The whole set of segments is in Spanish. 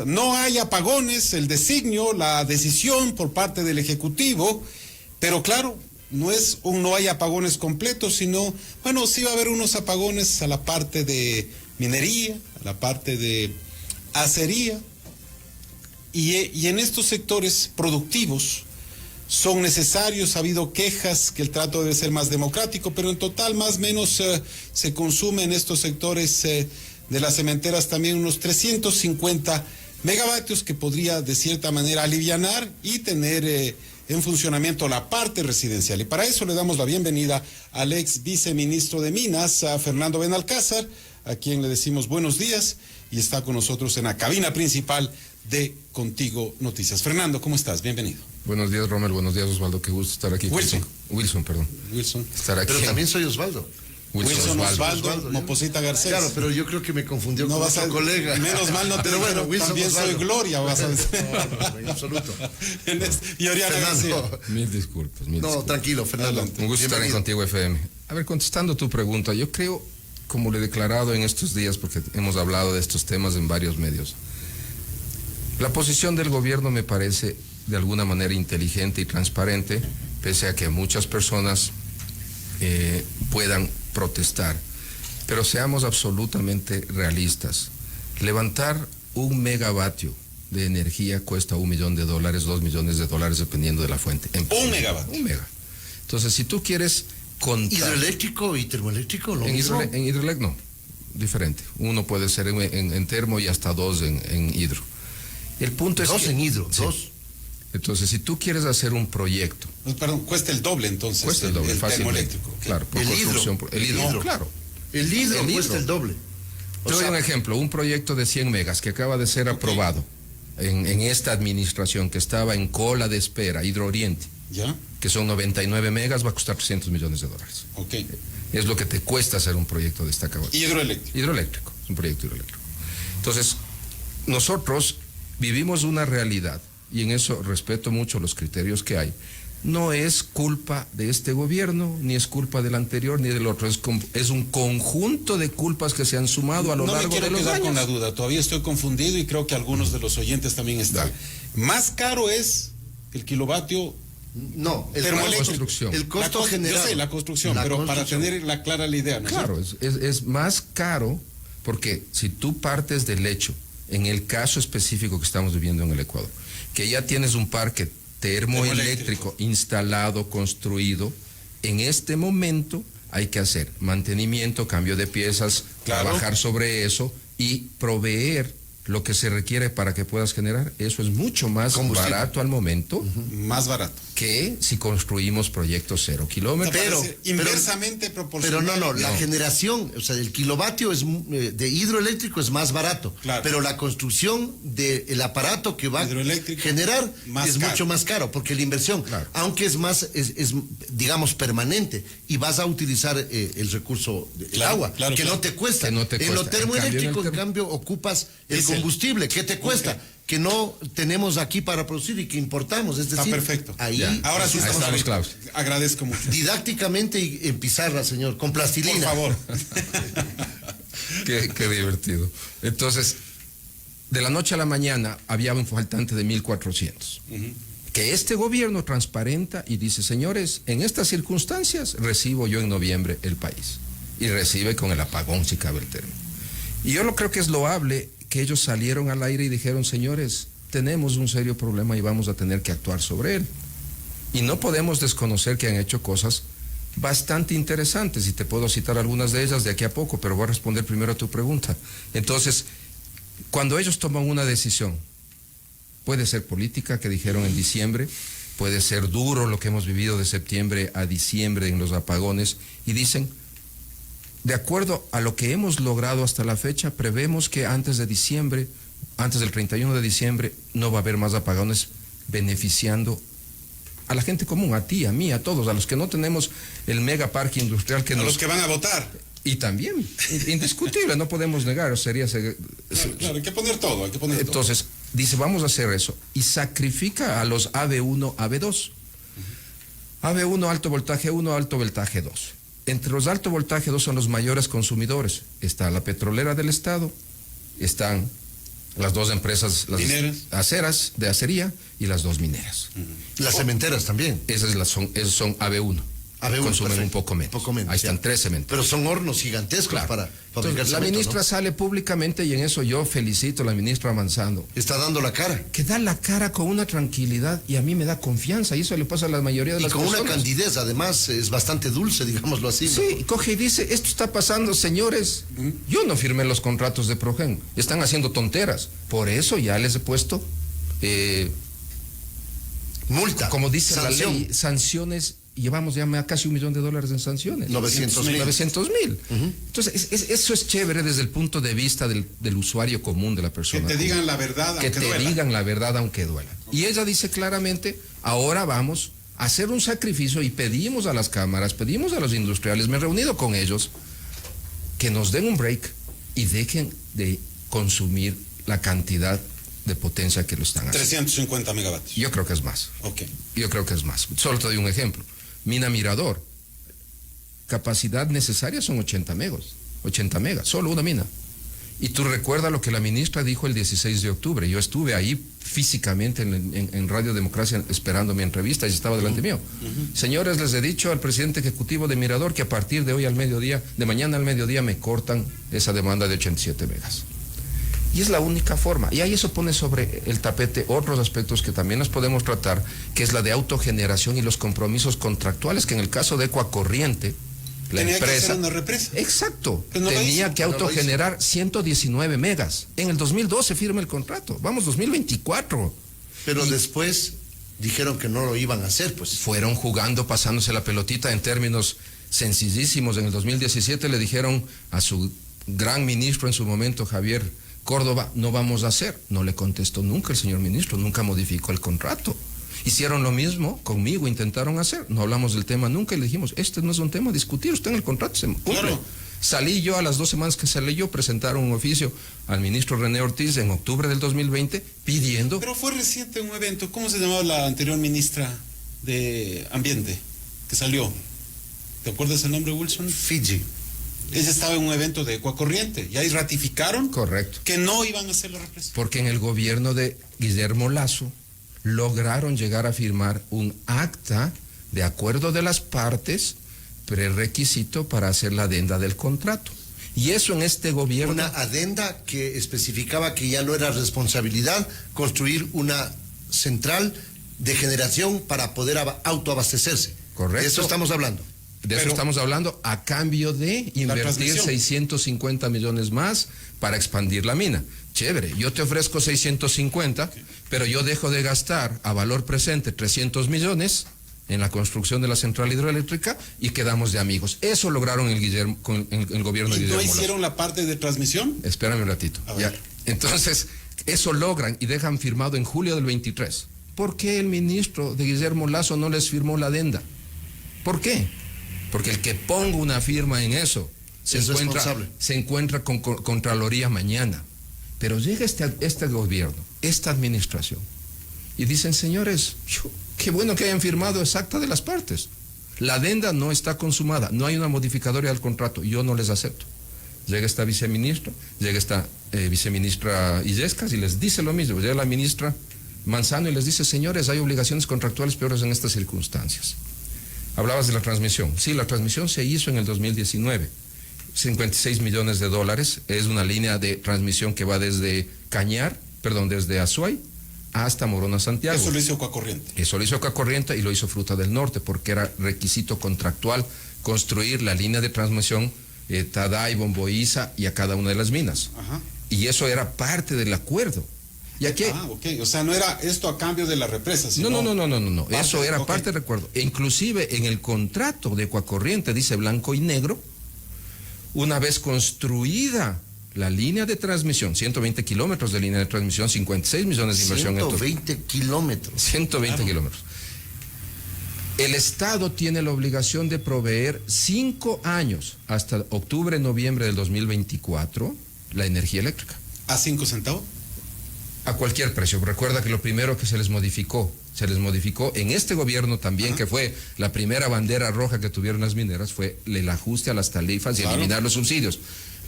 No hay apagones, el designio, la decisión por parte del Ejecutivo, pero claro, no hay apagones completos, sino, bueno, sí va a haber unos apagones a la parte de minería, a la parte de acería, y en estos sectores productivos son necesarios. Ha habido quejas que el trato debe ser más democrático, pero en total más o menos se consume en estos sectores de las cementeras también unos 350 megavatios que podría de cierta manera alivianar y tener en funcionamiento la parte residencial. Y para eso le damos la bienvenida al ex viceministro de Minas, a Fernando Benalcázar, a quien le decimos buenos días, y está con nosotros en la cabina principal de Contigo Noticias. Fernando, ¿cómo estás? Bienvenido. Buenos días, Rommel. Buenos días, Osvaldo. Qué gusto estar aquí. Wilson, perdón. Estar aquí. Pero también soy Osvaldo. Wilson Osvaldo, Moposita Garcés. Claro, pero yo creo que me confundió con otro colega. Menos mal no te pero bueno, Wilson también Osvaldo. Soy Gloria, vas a decir. No, en absoluto. Y Oriana García. Mil disculpas. Tranquilo, Fernando. Un gusto estar en Contigo FM. A ver, contestando tu pregunta, yo creo, como le he declarado en estos días, porque hemos hablado de estos temas en varios medios, la posición del gobierno me parece de alguna manera inteligente y transparente, pese a que muchas personas puedan protestar. Pero seamos absolutamente realistas. Levantar 1 megavatio de energía cuesta $1 millón, $2 millones, dependiendo de la fuente. ¿1 megavatio? 1 mega. Entonces, si tú quieres contar... ¿Hidroeléctrico y termoeléctrico? En hidroeléctrico no, diferente. Uno puede ser en termo y hasta 2 en hidro. El punto es que... 2 en hidro, sí. 2. Entonces, si tú quieres hacer un proyecto... Perdón, cuesta el doble entonces. Cuesta el doble, termoeléctrico. Claro, por el construcción. Hidro. El hidro, no, claro. El hidro cuesta el doble. Te doy un ejemplo, un proyecto de 100 megas que acaba de ser aprobado en esta administración, que estaba en cola de espera, Hidro Oriente, ¿ya? Que son 99 megas, va a costar $300 millones. Ok. Es lo que te cuesta hacer un proyecto de esta capacidad. Hidroeléctrico, es un proyecto hidroeléctrico. Entonces, nosotros vivimos una realidad, y en eso respeto mucho los criterios que hay. No es culpa de este gobierno, ni es culpa del anterior, ni del otro. Es un conjunto de culpas que se han sumado a lo largo de los años. No me quiero quedar con la duda, todavía estoy confundido y creo que algunos de los oyentes también están. Más caro es el kilovatio. No, termoeléctrico. El costo general. Yo sé, la construcción, pero para tener la clara la idea. ¿No? Claro, es más caro porque si tú partes del hecho, en el caso específico que estamos viviendo en el Ecuador, que ya tienes un parque termoeléctrico instalado, construido, en este momento hay que hacer mantenimiento, cambio de piezas, trabajar sobre eso y proveer lo que se requiere para que puedas generar. Eso es mucho más barato al momento. Más barato. Que si construimos proyectos 0 kilómetros. Pero inversamente proporcional. Pero no, la generación, o sea, el kilovatio de hidroeléctrico es más barato. Claro. Pero la construcción del aparato que va a generar es mucho más caro, porque la inversión, aunque es más, es digamos, permanente, y vas a utilizar el recurso del agua, que no te cuesta. En lo termoeléctrico, en cambio, ocupas el combustible. ¿Qué te cuesta? Que no tenemos aquí para producir y que importamos. Es decir, está perfecto. Ahí ahora sí estamos claros. Agradezco mucho. Didácticamente y en pizarra, señor, con plastilina. Por favor. Qué divertido. Entonces, de la noche a la mañana había un faltante de 1,400. Que este gobierno transparenta y dice, señores, en estas circunstancias recibo yo en noviembre el país. Y recibe con el apagón, si cabe el término. Y yo creo que es loable que ellos salieron al aire y dijeron, señores, tenemos un serio problema y vamos a tener que actuar sobre él. Y no podemos desconocer que han hecho cosas bastante interesantes, y te puedo citar algunas de ellas de aquí a poco, pero voy a responder primero a tu pregunta. Entonces, cuando ellos toman una decisión, puede ser política, que dijeron en diciembre, puede ser duro lo que hemos vivido de septiembre a diciembre en los apagones, y dicen, de acuerdo a lo que hemos logrado hasta la fecha, prevemos que antes del 31 de diciembre, no va a haber más apagones, beneficiando a la gente común, a ti, a mí, a todos, a los que no tenemos el megaparque industrial que los que van a votar. Y también, indiscutible, no podemos negar, sería... Claro, hay que poner todo, Entonces, dice, vamos a hacer eso, y sacrifica a los AB1, AB2. AB1, alto voltaje 1, alto voltaje 2. Entre los alto voltaje 2 son los mayores consumidores. Está la petrolera del Estado, están las dos empresas, las aceras de acería y las dos mineras. Las cementeras también. Esos son AB1. Consumen perfecto. Un poco menos. Ahí están 3 cementeras. Pero son hornos gigantescos, claro, para fabricar cemento. La ministra, ¿no?, sale públicamente, y en eso yo felicito a la ministra Manzano. Está dando la cara. Que da la cara con una tranquilidad, y a mí me da confianza, y eso le pasa a la mayoría de las personas. Y con una candidez, además, es bastante dulce, digámoslo así, ¿no? Sí, coge y dice, esto está pasando, señores. Yo no firmé los contratos de Progen, están haciendo tonteras. Por eso ya les he puesto multa, como dice sanción. La ley, sanciones. Llevamos ya casi $1 millón en sanciones. 900,000. Entonces, eso es chévere desde el punto de vista del usuario común, de la persona. Que te digan la verdad, aunque duela. Que te digan la verdad, aunque duela. Y ella dice claramente, ahora vamos a hacer un sacrificio, y pedimos a las cámaras, pedimos a los industriales, me he reunido con ellos, que nos den un break y dejen de consumir la cantidad de potencia que lo están haciendo. 350 megavatios. Yo creo que es más. Ok. Yo creo que es más. Solo te doy un ejemplo. Mina Mirador, capacidad necesaria son 80 megas, solo una mina. Y tú recuerdas lo que la ministra dijo el 16 de octubre. Yo estuve ahí físicamente en Radio Democracia esperando mi entrevista, y estaba delante mío. Señores, les he dicho al presidente ejecutivo de Mirador que a partir de hoy al mediodía, de mañana al mediodía, me cortan esa demanda de 87 megas. Y es la única forma. Y ahí eso pone sobre el tapete otros aspectos que también nos podemos tratar, que es la de autogeneración y los compromisos contractuales, que en el caso de Ecuacorriente, la tenía empresa... que hacer una represa. Exacto. Tenía que autogenerar 119 megas. En el 2012 firma el contrato. Vamos, 2024. Pero después dijeron que no lo iban a hacer, pues. Fueron jugando, pasándose la pelotita en términos sencillísimos. En el 2017 le dijeron a su gran ministro en su momento, Javier Córdoba, no vamos a hacer. No le contestó nunca el señor ministro, nunca modificó el contrato. Hicieron lo mismo conmigo, intentaron hacer. No hablamos del tema nunca y le dijimos, este no es un tema a discutir, usted en el contrato se cumple. Claro. Salí yo a las 2 semanas que se leyó, presentaron un oficio al ministro René Ortiz en octubre del 2020 pidiendo... Pero fue reciente un evento, ¿cómo se llamaba la anterior ministra de Ambiente que salió? ¿Te acuerdas el nombre, Wilson? Fiji. Ella estaba en un evento de Ecuacorriente y ahí ratificaron. Correcto. Que no iban a hacer la represa. Porque en el gobierno de Guillermo Lasso lograron llegar a firmar un acta de acuerdo de las partes, prerequisito para hacer la adenda del contrato. Y eso en este gobierno... Una adenda que especificaba que ya no era responsabilidad construir una central de generación para poder autoabastecerse. Correcto. De eso estamos hablando. Eso estamos hablando a cambio de invertir 650 millones más para expandir la mina. Chévere, yo te ofrezco 650, pero yo dejo de gastar a valor presente 300 millones en la construcción de la central hidroeléctrica y quedamos de amigos. Eso lograron con el gobierno de Guillermo Lasso. ¿Y no hicieron la parte de transmisión? Espérame un ratito. Ya. Entonces, eso logran y dejan firmado en julio del 23. ¿Por qué el ministro de Guillermo Lasso no les firmó la adenda? ¿Por qué? Porque el que ponga una firma en eso se encuentra con Contraloría mañana. Pero llega este gobierno, esta administración, y dicen, señores, qué bueno que hayan firmado exacta de las partes. La adenda no está consumada, no hay una modificatoria del contrato, yo no les acepto. Llega esta viceministra, llega esta viceministra Illescas y les dice lo mismo. Llega la ministra Manzano y les dice, señores, hay obligaciones contractuales peores en estas circunstancias. Hablabas de la transmisión. Sí, la transmisión se hizo en el 2019. 56 millones de dólares. Es una línea de transmisión que va desde desde Azuay hasta Morona, Santiago. Eso lo hizo Ecuacorriente. Eso lo hizo Ecuacorriente y lo hizo Fruta del Norte, porque era requisito contractual construir la línea de transmisión Taday, Bomboíza y a cada una de las minas. Ajá. Y eso era parte del acuerdo. Y aquí, ok. O sea, no era esto a cambio de la represa, sino... No. Eso era parte del acuerdo. E inclusive en el contrato de Ecuacorriente dice blanco y negro, una vez construida la línea de transmisión, 120 kilómetros de línea de transmisión, 56 millones de inversión. 120 kilómetros. 120 kilómetros. El Estado tiene la obligación de proveer 5 años, hasta octubre, noviembre del 2024, la energía eléctrica. ¿A 5 centavos? A cualquier precio. Recuerda que lo primero que se les modificó en este gobierno también, que fue la primera bandera roja que tuvieron las mineras, fue el ajuste a las tarifas y eliminar los subsidios.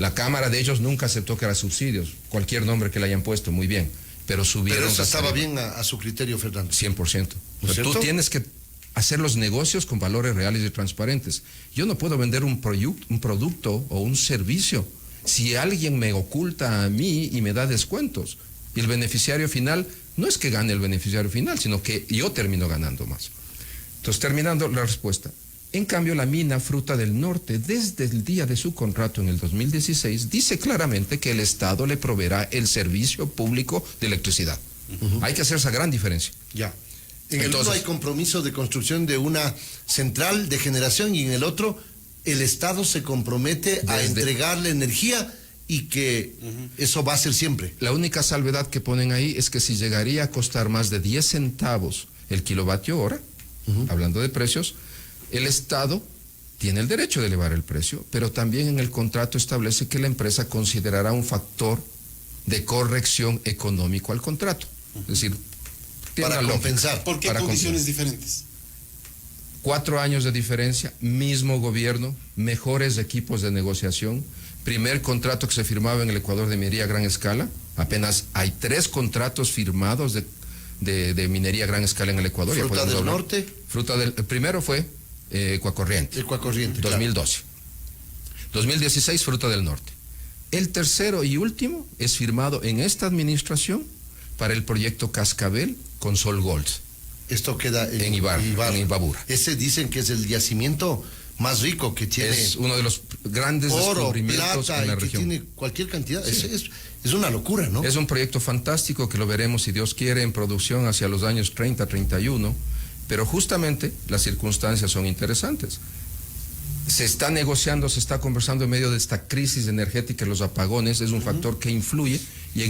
La Cámara de ellos nunca aceptó que eran subsidios, cualquier nombre que le hayan puesto, muy bien, pero subieron. Pero eso estaba bien a su criterio, Fernando. 100%. O sea, tú tienes que hacer los negocios con valores reales y transparentes. Yo no puedo vender un producto o un servicio si alguien me oculta a mí y me da descuentos. Y el beneficiario final, no es que gane el beneficiario final, sino que yo termino ganando más. Entonces, terminando la respuesta. En cambio, la mina Fruta del Norte, desde el día de su contrato en el 2016, dice claramente que el Estado le proveerá el servicio público de electricidad. Hay que hacer esa gran diferencia. Ya. En el uno hay compromiso de construcción de una central de generación y en el otro el Estado se compromete a entregarle energía y que eso va a ser siempre. La única salvedad que ponen ahí es que si llegaría a costar más de 10 centavos el kilovatio hora, hablando de precios, el Estado tiene el derecho de elevar el precio, pero también en el contrato establece que la empresa considerará un factor de corrección económico al contrato. Es decir, para compensar. ¿Por qué condiciones diferentes? 4 años de diferencia, mismo gobierno, mejores equipos de negociación, primer contrato que se firmaba en el Ecuador de minería a gran escala, apenas hay 3 contratos firmados de minería a gran escala en el Ecuador. ¿Fruta del Norte? El primero fue Ecuacorriente. Ecuacorriente, 2012. Claro. 2016, Fruta del Norte. El tercero y último es firmado en esta administración para el proyecto Cascabel con Sol Gold. Esto queda en Imbabura. Ese dicen que es el yacimiento más rico que tiene. Es uno de los grandes descubrimientos plata, en la y que región. Tiene cualquier cantidad. Sí. Es una locura, ¿no? Es un proyecto fantástico que lo veremos, si Dios quiere, en producción hacia los años 30, 31, pero justamente las circunstancias son interesantes. Se está negociando, se está conversando en medio de esta crisis energética, los apagones es un factor que influye y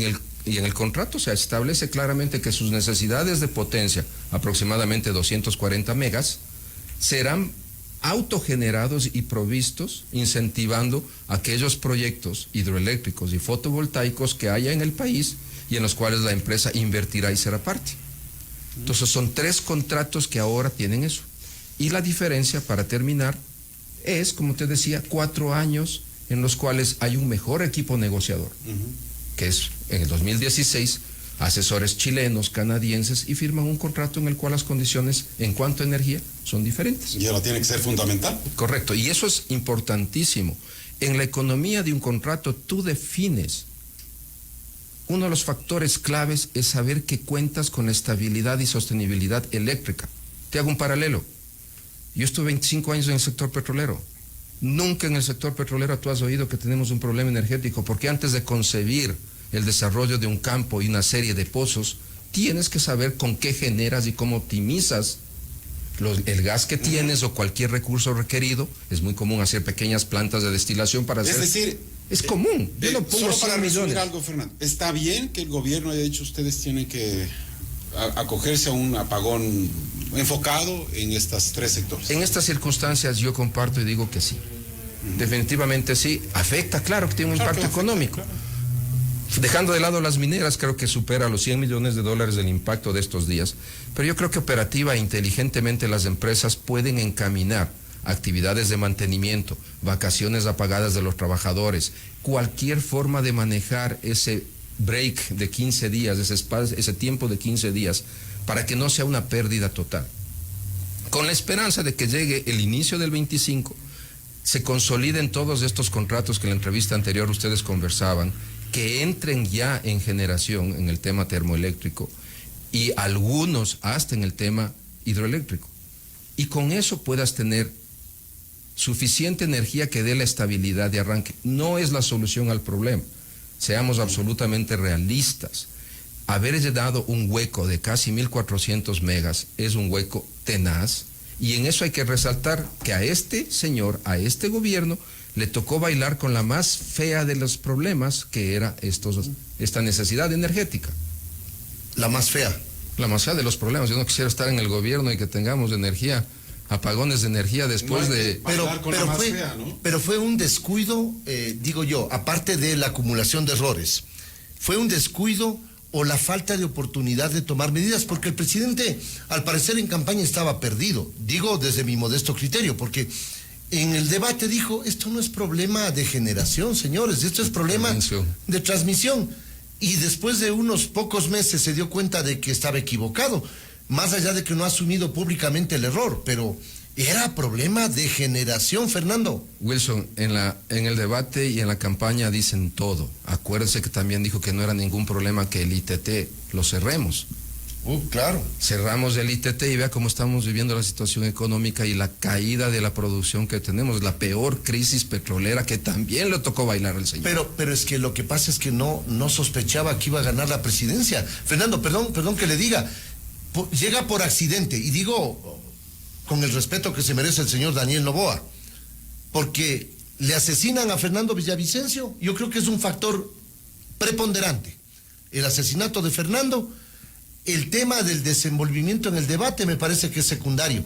en el contrato se establece claramente que sus necesidades de potencia, aproximadamente 240 megas, serán autogenerados y provistos, incentivando aquellos proyectos hidroeléctricos y fotovoltaicos que haya en el país y en los cuales la empresa invertirá y será parte. Entonces son 3 contratos que ahora tienen eso. Y la diferencia, para terminar, es, como te decía, 4 años en los cuales hay un mejor equipo negociador, que es en el 2016, asesores chilenos, canadienses, y firman un contrato en el cual las condiciones en cuanto a energía son diferentes. Y ahora tiene que ser fundamental. Correcto, y eso es importantísimo. En la economía de un contrato tú defines, uno de los factores claves es saber que cuentas con estabilidad y sostenibilidad eléctrica. Te hago un paralelo. Yo estuve 25 años en el sector petrolero. Nunca en el sector petrolero tú has oído que tenemos un problema energético, porque antes de concebir el desarrollo de un campo y una serie de pozos, tienes que saber con qué generas y cómo optimizas el gas que tienes o cualquier recurso requerido. Es muy común hacer pequeñas plantas de destilación para hacer... Es decir, es común. Yo lo pongo solo para resumir millones. algo, Fernando. Está bien que el gobierno haya dicho ustedes tienen que acogerse a un apagón enfocado en estas 3 sectores. En estas circunstancias yo comparto y digo que sí. Definitivamente sí. Afecta, claro que tiene un impacto económico. Claro. Dejando de lado las mineras, creo que supera los $100 millones del impacto de estos días. Pero yo creo que operativa e inteligentemente las empresas pueden encaminar actividades de mantenimiento, vacaciones apagadas de los trabajadores, cualquier forma de manejar ese break de 15 días, ese tiempo de 15 días, para que no sea una pérdida total. Con la esperanza de que llegue el inicio del 25, se consoliden todos estos contratos que en la entrevista anterior ustedes conversaban, que entren ya en generación en el tema termoeléctrico y algunos hasta en el tema hidroeléctrico. Y con eso puedas tener suficiente energía que dé la estabilidad de arranque. No es la solución al problema. Seamos absolutamente realistas. Haber llenado un hueco de casi 1.400 megas es un hueco tenaz, y en eso hay que resaltar que a este señor, a este gobierno, le tocó bailar con la más fea de los problemas, que era esta necesidad energética. La más fea. La más fea de los problemas. Yo no quisiera estar en el gobierno y que tengamos energía, apagones de energía después Pero fue un descuido, digo yo, aparte de la acumulación de errores. Fue un descuido o la falta de oportunidad de tomar medidas, porque el presidente, al parecer en campaña, estaba perdido. Digo desde mi modesto criterio, porque en el debate dijo, esto no es problema de generación, señores, esto es problema de transmisión. Y después de unos pocos meses se dio cuenta de que estaba equivocado, más allá de que no ha asumido públicamente el error, pero era problema de generación, Fernando. Wilson, en el debate y en la campaña dicen todo. Acuérdese que también dijo que no era ningún problema que el ITT lo cerremos. Claro. Cerramos el ITT y vea cómo estamos viviendo la situación económica y la caída de la producción que tenemos, la peor crisis petrolera que también le tocó bailar al señor. Pero es que lo que pasa es que no sospechaba que iba a ganar la presidencia. Fernando, perdón que le diga, llega por accidente, y digo con el respeto que se merece el señor Daniel Noboa, porque le asesinan a Fernando Villavicencio. Yo creo que es un factor preponderante el asesinato de Fernando. El tema del desenvolvimiento en el debate me parece que es secundario,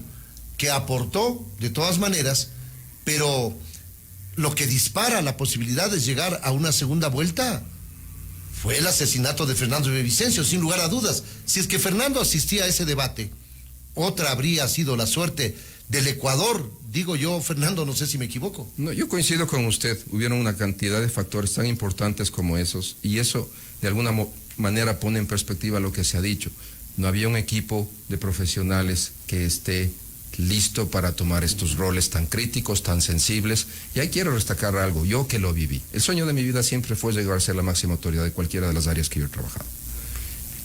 que aportó de todas maneras, pero lo que dispara la posibilidad de llegar a una segunda vuelta fue el asesinato de Fernando Villavicencio, sin lugar a dudas. Si es que Fernando asistía a ese debate, otra habría sido la suerte del Ecuador, digo yo, Fernando, no sé si me equivoco. No, yo coincido con usted, hubieron una cantidad de factores tan importantes como esos, y eso de alguna manera pone en perspectiva lo que se ha dicho. No había un equipo de profesionales que esté listo para tomar estos roles tan críticos, tan sensibles, y ahí quiero destacar algo, yo que lo viví. El sueño de mi vida siempre fue llegar a ser la máxima autoridad de cualquiera de las áreas que yo he trabajado.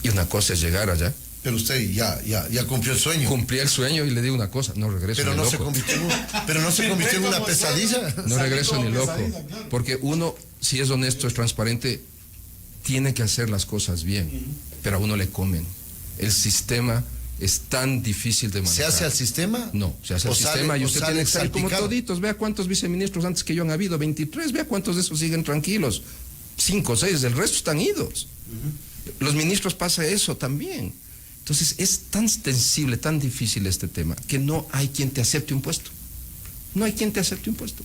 Y una cosa es llegar allá. Pero usted ya cumplió el sueño. Cumplí el sueño y le digo una cosa, no regreso pero ni no loco. Pero no se convirtió en una pesadilla. No regreso ni loco, porque uno, si es honesto, es transparente, tiene que hacer las cosas bien, pero a uno le comen. El sistema es tan difícil de manejar. ¿Se hace al sistema? No, se hace al sistema y usted tiene que salir como toditos. Vea cuántos viceministros antes que yo han habido, 23, vea cuántos de esos siguen tranquilos. 5 o 6, el resto están idos. Los ministros pasa eso también. Entonces es tan sensible, tan difícil este tema, que no hay quien te acepte un puesto. No hay quien te acepte un puesto.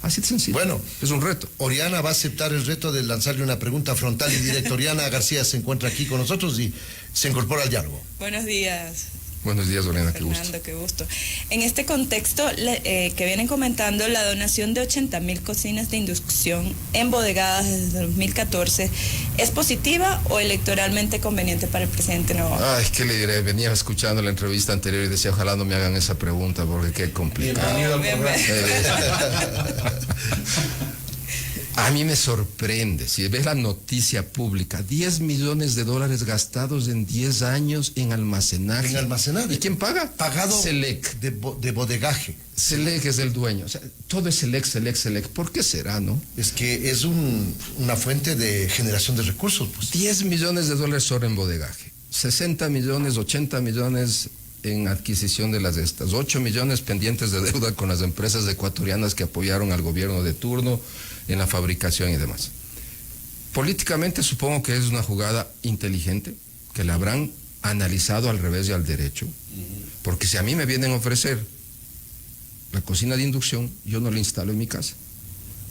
Así de sencillo. Bueno, es un reto. Oriana va a aceptar el reto de lanzarle una pregunta frontal y directa. Oriana García se encuentra aquí con nosotros y se incorpora al diálogo. Buenos días. Buenos días, Oriana, Fernando, qué gusto. En este contexto que vienen comentando, la donación de 80.000 cocinas de inducción embodegadas desde 2014, ¿es positiva o electoralmente conveniente para el presidente Noboa? Ay, ¿qué le diré? Venía escuchando la entrevista anterior y decía, ojalá no me hagan esa pregunta porque qué complicado. A mí me sorprende, si ves la noticia pública, $10 millones gastados en 10 años en almacenaje. En almacenaje. ¿Y quién paga? Pagado Selec. De bodegaje. Selec es el dueño. O sea, todo es Selec. ¿Por qué será, no? Es que es una fuente de generación de recursos. Pues. $10 millones solo en bodegaje. 60 millones, 80 millones en adquisición de las estas. 8 millones pendientes de deuda con las empresas ecuatorianas que apoyaron al gobierno de turno en la fabricación y demás. Políticamente supongo que es una jugada inteligente, que la habrán analizado al revés y al derecho, porque si a mí me vienen a ofrecer la cocina de inducción, yo no la instalo en mi casa.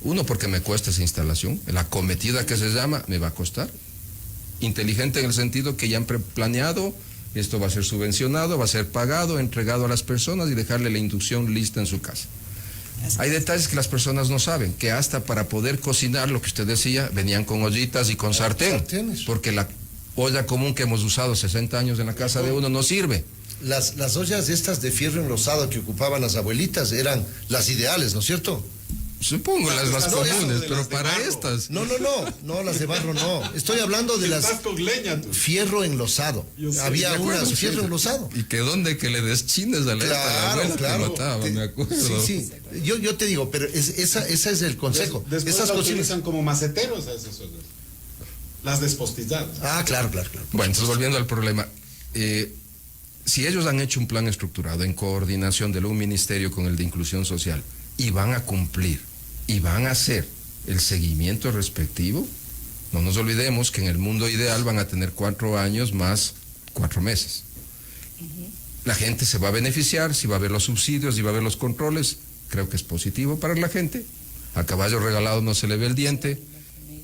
Uno, porque me cuesta esa instalación, la acometida que se llama, me va a costar. Inteligente en el sentido que ya han planeado, esto va a ser subvencionado, va a ser pagado, entregado a las personas y dejarle la inducción lista en su casa. Hay detalles que las personas no saben, que hasta para poder cocinar, lo que usted decía, venían con ollitas y con sartén, porque la olla común que hemos usado 60 años en la casa de uno no sirve. Las ollas estas de fierro enlosado que ocupaban las abuelitas eran las ideales, ¿no es cierto? Supongo las más comunes, pero para estas. No, las de barro no. Estoy hablando de las con leña, fierro enlosado. Había unas fierro enlosado. Y que donde que le deschines a la abuela claro. Te mataba, me acuerdo. Sí. Yo te digo, pero esa es el consejo. Después esas las utilizan como maceteros a esas ollas. Las despostilladas. Ah, claro. Bueno, entonces volviendo al problema. Si ellos han hecho un plan estructurado en coordinación de un ministerio con el de inclusión social y van a cumplir y van a hacer el seguimiento respectivo, no nos olvidemos que en el mundo ideal van a tener 4 años más 4 meses. La gente se va a beneficiar, si va a haber los subsidios, si va a haber los controles, creo que es positivo para la gente. Al caballo regalado no se le ve el diente,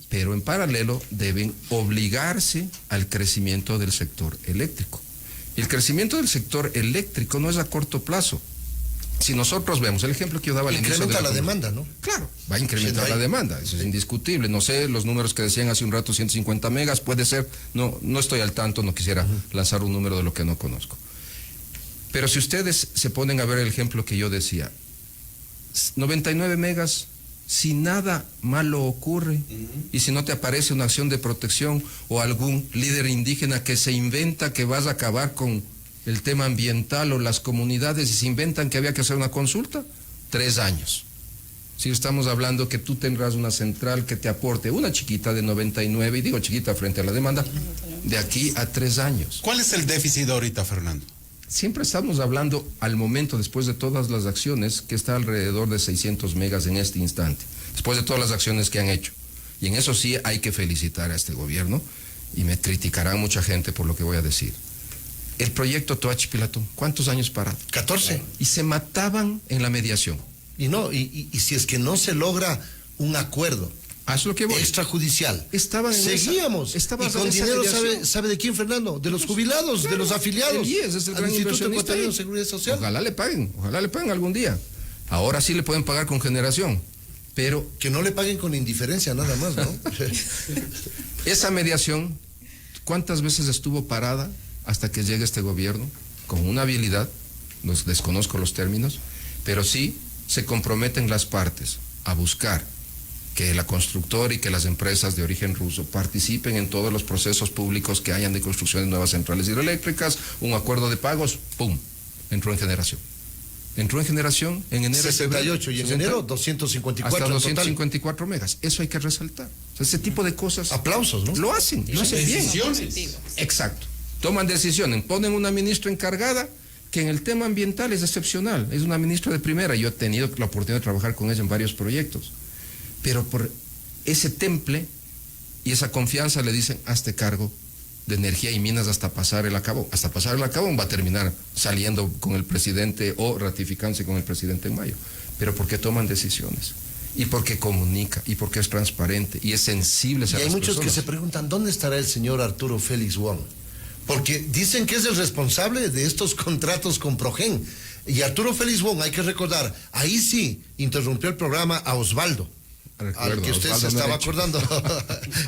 pero en paralelo deben obligarse al crecimiento del sector eléctrico. Y el crecimiento del sector eléctrico no es a corto plazo. Si nosotros vemos el ejemplo que yo daba al inicio. Incrementa la demanda, ¿no? Claro, va a incrementar la demanda, eso es indiscutible. No sé, los números que decían hace un rato, 150 megas, puede ser, no estoy al tanto, no quisiera lanzar un número de lo que no conozco. Pero si ustedes se ponen a ver el ejemplo que yo decía, 99 megas, si nada malo ocurre, y si no te aparece una acción de protección o algún líder indígena que se inventa que vas a acabar con el tema ambiental o las comunidades y se inventan que había que hacer una consulta, 3 años. Si estamos hablando que tú tendrás una central que te aporte una chiquita de 99, y digo chiquita frente a la demanda, de aquí a 3 años. ¿Cuál es el déficit ahorita, Fernando? Siempre estamos hablando al momento, después de todas las acciones, que está alrededor de 600 megas en este instante, después de todas las acciones que han hecho. Y en eso sí hay que felicitar a este gobierno, y me criticarán mucha gente por lo que voy a decir. El proyecto Toachi Pilatón, ¿cuántos años parado? 14. Y se mataban en la mediación. Y si es que no se logra un acuerdo extrajudicial, seguíamos. Y con dinero, ¿sabe de quién, Fernando? De los jubilados, claro, de los afiliados. Es el gran Instituto Ecuatoriano de Seguridad Social. Ojalá le paguen algún día. Ahora sí le pueden pagar con generación, pero... Que no le paguen con indiferencia, nada más, ¿no? Esa mediación, ¿cuántas veces estuvo parada hasta que llegue este gobierno? Con una habilidad, desconozco los términos, pero sí se comprometen las partes a buscar que la constructora y que las empresas de origen ruso participen en todos los procesos públicos que hayan de construcción de nuevas centrales hidroeléctricas, un acuerdo de pagos, ¡pum!, entró en generación. Entró en generación en enero. 68 y en enero 254. Hasta 254 megas. Eso hay que resaltar. O sea, ese tipo de cosas. Aplausos, ¿no? Lo hacen bien. Decisiones. Exacto. Toman decisiones, ponen una ministra encargada que en el tema ambiental es excepcional, es una ministra de primera. Yo he tenido la oportunidad de trabajar con ella en varios proyectos, pero por ese temple y esa confianza le dicen, hazte cargo de energía y minas hasta pasar el acabón. Hasta pasar el acabón va a terminar saliendo con el presidente o ratificándose con el presidente en mayo, pero porque toman decisiones y porque comunica y porque es transparente y es sensible. Y hay muchos que se preguntan, ¿dónde estará el señor Arturo Félix Wong? Porque dicen que es el responsable de estos contratos con Progen. Y Arturo Félix Wong, hay que recordar, ahí sí interrumpió el programa a Osvaldo, al que usted se estaba acordando.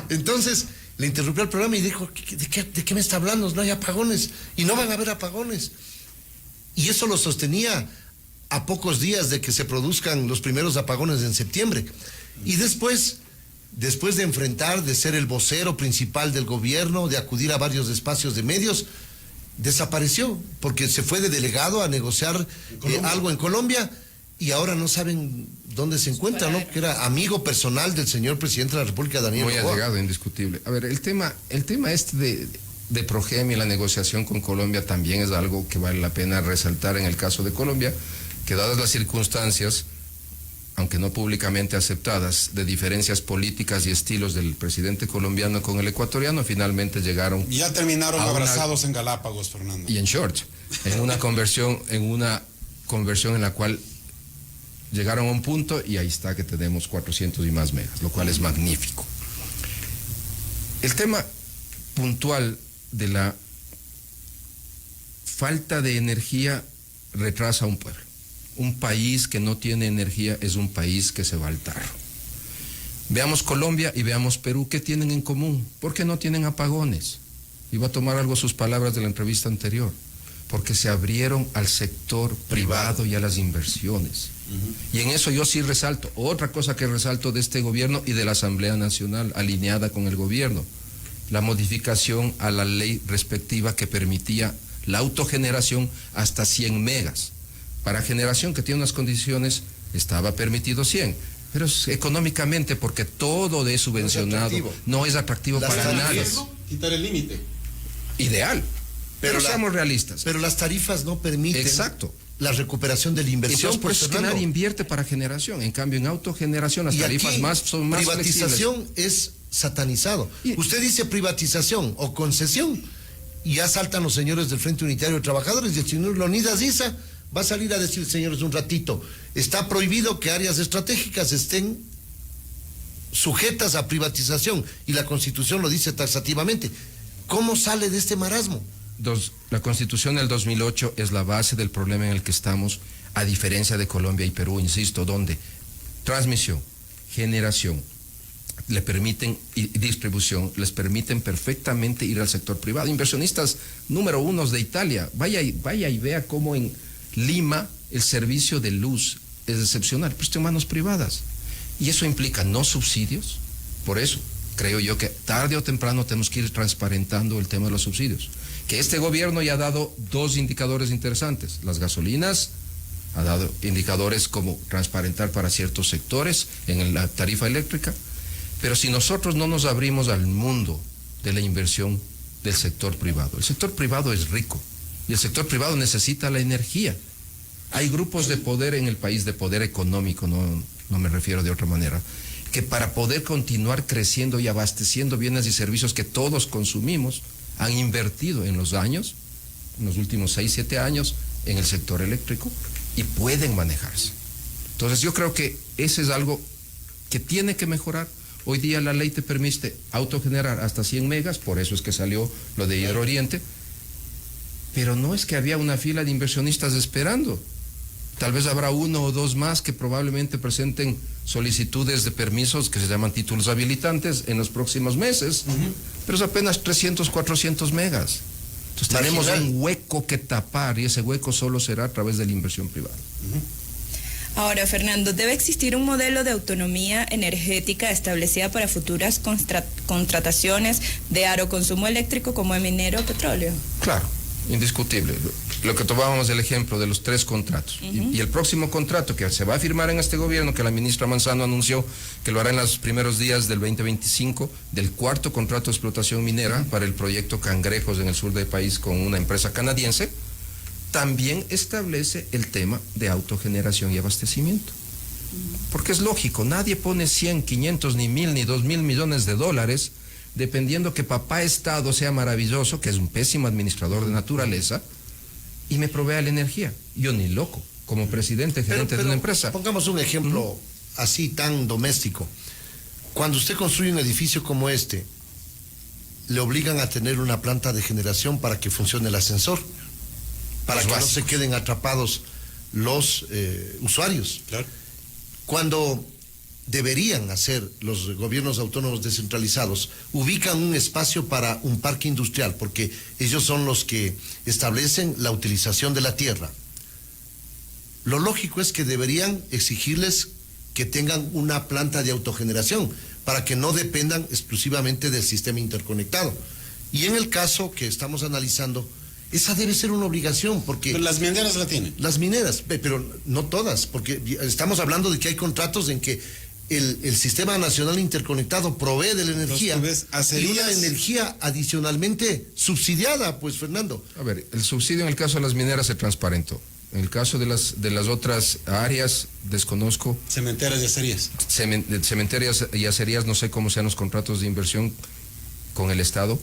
Entonces, le interrumpió el programa y dijo, ¿de qué me está hablando? No hay apagones, y no van a haber apagones. Y eso lo sostenía a pocos días de que se produzcan los primeros apagones en septiembre. Y después de enfrentar, de ser el vocero principal del gobierno, de acudir a varios espacios de medios, desapareció, porque se fue de delegado a negociar algo en Colombia, y ahora no saben dónde se encuentra, ¿no? Que era amigo personal del señor presidente de la República, Daniel Noboa. Muy allegado, indiscutible. A ver, el tema este de Progem y la negociación con Colombia también es algo que vale la pena resaltar en el caso de Colombia, que dadas las circunstancias, aunque no públicamente aceptadas, de diferencias políticas y estilos del presidente colombiano con el ecuatoriano, finalmente llegaron... Ya terminaron abrazados en Galápagos, Fernando. Y en short, en una conversión en la cual llegaron a un punto y ahí está que tenemos 400 y más megas, lo cual es magnífico. El tema puntual de la falta de energía retrasa a un pueblo. Un país que no tiene energía es un país que se va al tarro. Veamos Colombia y veamos Perú, ¿qué tienen en común? ¿Por qué no tienen apagones? Iba a tomar algo sus palabras de la entrevista anterior. Porque se abrieron al sector privado y a las inversiones. Y en eso yo sí resalto. Otra cosa que resalto de este gobierno y de la Asamblea Nacional, alineada con el gobierno, la modificación a la ley respectiva que permitía la autogeneración hasta 100 megas. Para generación que tiene unas condiciones, estaba permitido 100, pero es económicamente, porque todo de subvencionado no es atractivo para nadie. Quitar el límite. Ideal, pero seamos realistas. Pero las tarifas no permiten la recuperación de la inversión. Entonces, por eso es que nadie invierte para generación. En cambio, en autogeneración las tarifas son más privatización flexibles. Es satanizado. Usted dice privatización o concesión, y ya saltan los señores del Frente Unitario de Trabajadores, y el señor Leonidas Issa va a salir a decir, señores, un ratito, está prohibido que áreas estratégicas estén sujetas a privatización, y la Constitución lo dice taxativamente. ¿Cómo sale de este marasmo? La Constitución del 2008 es la base del problema en el que estamos. a diferencia de Colombia y Perú, insisto, donde transmisión, generación, le permiten, y distribución, les permiten perfectamente ir al sector privado. Inversionistas número 1 de Italia, vaya y vea cómo en Lima el servicio de luz es excepcional, pero está en manos privadas. Y eso implica no subsidios. Por eso creo yo que tarde o temprano tenemos que ir transparentando el tema de los subsidios. Que este gobierno ya ha dado 2 indicadores interesantes. Las gasolinas ha dado indicadores como transparentar para ciertos sectores en la tarifa eléctrica. Pero si nosotros no nos abrimos al mundo de la inversión del sector privado, el sector privado es rico y el sector privado necesita la energía. Hay grupos de poder en el país, de poder económico, no me refiero de otra manera, que para poder continuar creciendo y abasteciendo bienes y servicios que todos consumimos, han invertido en los últimos 6, 7 años, en el sector eléctrico y pueden manejarse. Entonces yo creo que ese es algo que tiene que mejorar. Hoy día la ley te permite autogenerar hasta 100 megas, por eso es que salió lo de Hidro Oriente, pero no es que había una fila de inversionistas esperando. Tal vez habrá 1 o 2 más que probablemente presenten solicitudes de permisos que se llaman títulos habilitantes en los próximos meses, pero es apenas 300, 400 megas. Entonces tenemos un hueco que tapar y ese hueco solo será a través de la inversión privada. Ahora, Fernando, ¿debe existir un modelo de autonomía energética establecida para futuras contrataciones de aeroconsumo eléctrico como el minero o petróleo? Claro, indiscutible. Lo que tomábamos el ejemplo de los 3 contratos. Y el próximo contrato que se va a firmar en este gobierno, que la ministra Manzano anunció que lo hará en los primeros días del 2025, del 4º contrato de explotación minera para el proyecto Cangrejos en el sur del país con una empresa canadiense, también establece el tema de autogeneración y abastecimiento. Porque es lógico, nadie pone 100, 500, ni 1,000, ni 2,000 millones de dólares, dependiendo que papá Estado sea maravilloso, que es un pésimo administrador de naturaleza, y me provea la energía. Yo ni loco, como presidente, gerente de una empresa. Pongamos un ejemplo así tan doméstico. Cuando usted construye un edificio como este, le obligan a tener una planta de generación para que funcione el ascensor, para que no se queden atrapados los usuarios. Claro. Cuando deberían hacer los gobiernos autónomos descentralizados, ubican un espacio para un parque industrial, porque ellos son los que establecen la utilización de la tierra. Lo lógico es que deberían exigirles que tengan una planta de autogeneración, para que no dependan exclusivamente del sistema interconectado. Y en el caso que estamos analizando, esa debe ser una obligación, porque... Pero las mineras la tienen. Las mineras, pero no todas, porque estamos hablando de que hay contratos en que el Sistema Nacional Interconectado provee de la energía y una energía adicionalmente subsidiada, pues, Fernando. A ver, el subsidio en el caso de las mineras se transparentó. En el caso de las otras áreas, desconozco. Cementeras y acerías. Cementerias y acerías, no sé cómo sean los contratos de inversión con el Estado,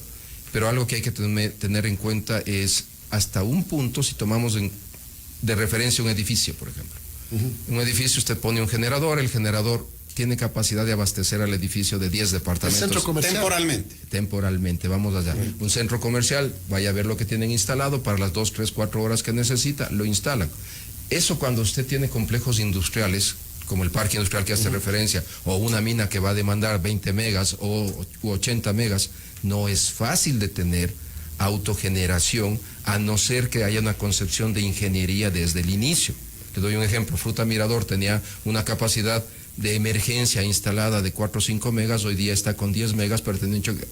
pero algo que hay que tener en cuenta es hasta un punto, si tomamos de referencia un edificio, por ejemplo. Un edificio, usted pone un generador, el generador tiene capacidad de abastecer al edificio de 10 departamentos. ¿El centro comercial? Temporalmente. Temporalmente, vamos allá. Un centro comercial, vaya a ver lo que tienen instalado, para las 2, 3, 4 horas que necesita, lo instalan. Eso cuando usted tiene complejos industriales, como el parque industrial que hace referencia, o una mina que va a demandar 20 megas u 80 megas, no es fácil de tener autogeneración, a no ser que haya una concepción de ingeniería desde el inicio. Le doy un ejemplo, Fruta Mirador tenía una capacidad de emergencia instalada de 4 o 5 megas, hoy día está con 10 megas, pero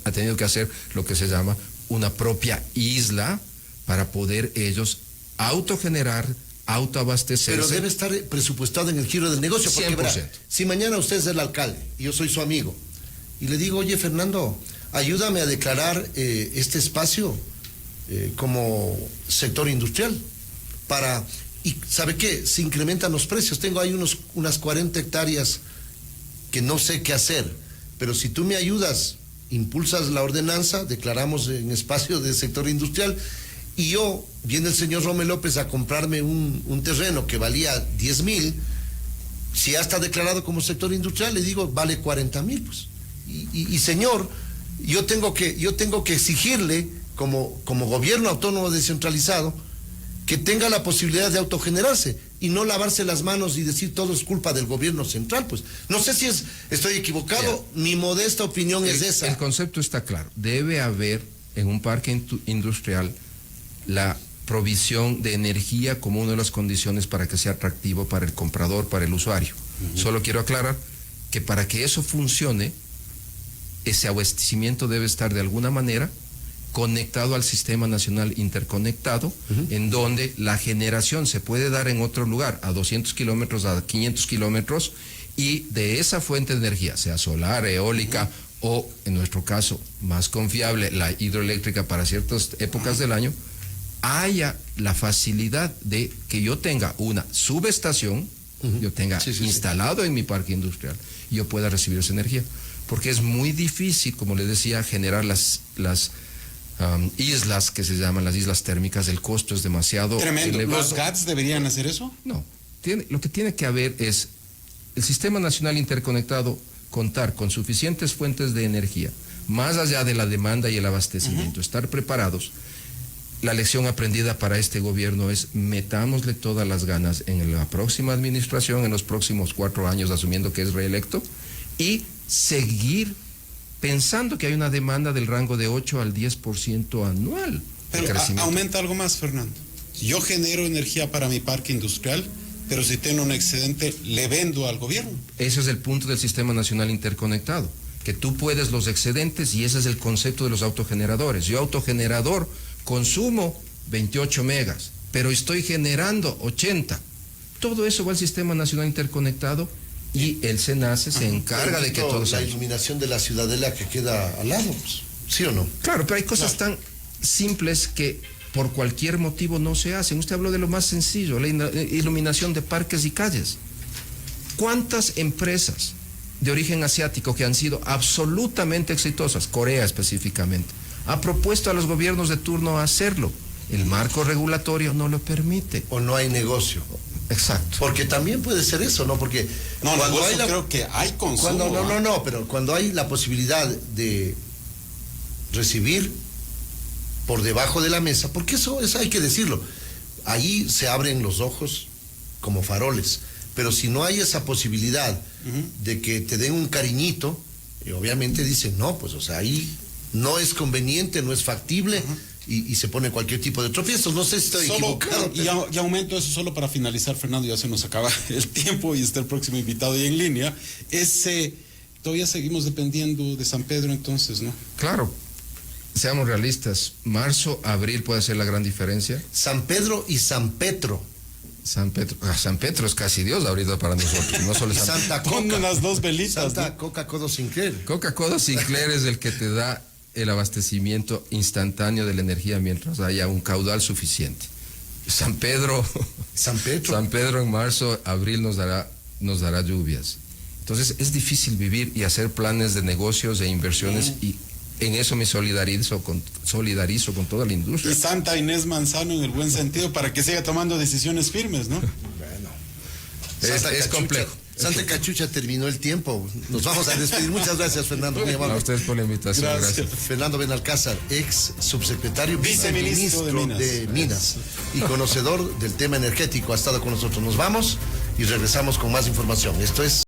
ha tenido que hacer lo que se llama una propia isla para poder ellos autogenerar, autoabastecerse. Pero debe estar presupuestado en el giro del negocio, porque 100%. verá, si mañana usted es el alcalde y yo soy su amigo, y le digo, oye, Fernando, ayúdame a declarar este espacio como sector industrial para... Y ¿sabe qué? Se incrementan los precios. Tengo ahí unas 40 hectáreas que no sé qué hacer, pero si tú me ayudas, impulsas la ordenanza, declaramos en espacio de sector industrial, y viene el señor Romel López a comprarme un terreno que valía 10,000, si ya está declarado como sector industrial, le digo, vale 40,000, pues. Y señor, yo tengo que exigirle como gobierno autónomo descentralizado que tenga la posibilidad de autogenerarse. y no lavarse las manos y decir todo es culpa del gobierno central. Pues no sé si estoy equivocado, mi modesta opinión es esa. El concepto está claro. Debe haber en un parque industrial la provisión de energía como una de las condiciones para que sea atractivo para el comprador, para el usuario. Solo quiero aclarar que para que eso funcione, ese abastecimiento debe estar de alguna manera conectado al sistema nacional interconectado, en donde la generación se puede dar en otro lugar, a 200 kilómetros, a 500 kilómetros, y de esa fuente de energía, sea solar, eólica, o en nuestro caso, más confiable, la hidroeléctrica para ciertas épocas del año, haya la facilidad de que yo tenga una subestación, yo tenga instalado en mi parque industrial, y yo pueda recibir esa energía. Porque es muy difícil, como les decía, generar las islas que se llaman las islas térmicas. El costo es demasiado elevado. ¿Los GATS deberían hacer eso? No. Lo que tiene que haber es el Sistema Nacional Interconectado contar con suficientes fuentes de energía, más allá de la demanda y el abastecimiento, estar preparados. La lección aprendida para este gobierno es metámosle todas las ganas en la próxima administración, en los próximos 4 años, asumiendo que es reelecto, y seguir pensando que hay una demanda del rango de 8 al 10% anual. Pero aumenta algo más, Fernando. Yo genero energía para mi parque industrial, pero si tengo un excedente, le vendo al gobierno. Ese es el punto del Sistema Nacional Interconectado, que tú puedes los excedentes, y ese es el concepto de los autogeneradores. Yo autogenerador consumo 28 megas, pero estoy generando 80. Todo eso va al Sistema Nacional Interconectado, y el SENACE se encarga de que todo la iluminación de la ciudadela que queda al lado, pues, ¿sí o no? Claro, pero hay cosas tan simples que por cualquier motivo no se hacen. Usted habló de lo más sencillo, la iluminación de parques y calles. ¿Cuántas empresas de origen asiático que han sido absolutamente exitosas, Corea específicamente, ha propuesto a los gobiernos de turno hacerlo? El marco regulatorio no lo permite. O no hay negocio. Exacto. Porque también puede ser eso, ¿no? Porque cuando hay creo que hay consumo. Pero cuando hay la posibilidad de recibir por debajo de la mesa, porque eso hay que decirlo, ahí se abren los ojos como faroles, pero si no hay esa posibilidad de que te den un cariñito, obviamente dicen, no, pues o sea, ahí no es conveniente, no es factible, y se pone cualquier tipo de tropiezos. No sé si estoy equivocado. Y aumento eso solo para finalizar, Fernando, ya se nos acaba el tiempo y está el próximo invitado ahí en línea. Todavía seguimos dependiendo de San Pedro entonces, ¿no? Claro. Seamos realistas, marzo, abril puede ser la gran diferencia. San Pedro y San Petro. San Petro es casi Dios ahorita para nosotros, no solo Santa Coca. Con las dos velitas. Santa Coca Codo Sinclair. Coca Codo Sinclair es el que te da el abastecimiento instantáneo de la energía mientras haya un caudal suficiente. San Pedro en marzo, abril nos dará lluvias. Entonces es difícil vivir y hacer planes de negocios e inversiones, y en eso me solidarizo con toda la industria. Y Santa Inés Manzano en el buen sentido, para que siga tomando decisiones firmes, ¿no? Bueno. Es complejo. Santa Cachucha, terminó el tiempo. Nos vamos a despedir. Muchas gracias, Fernando. Muy amable. A ustedes por la invitación. Gracias. Fernando Benalcázar, ex subsecretario, viceministro de Minas y conocedor del tema energético, ha estado con nosotros. Nos vamos y regresamos con más información. Esto es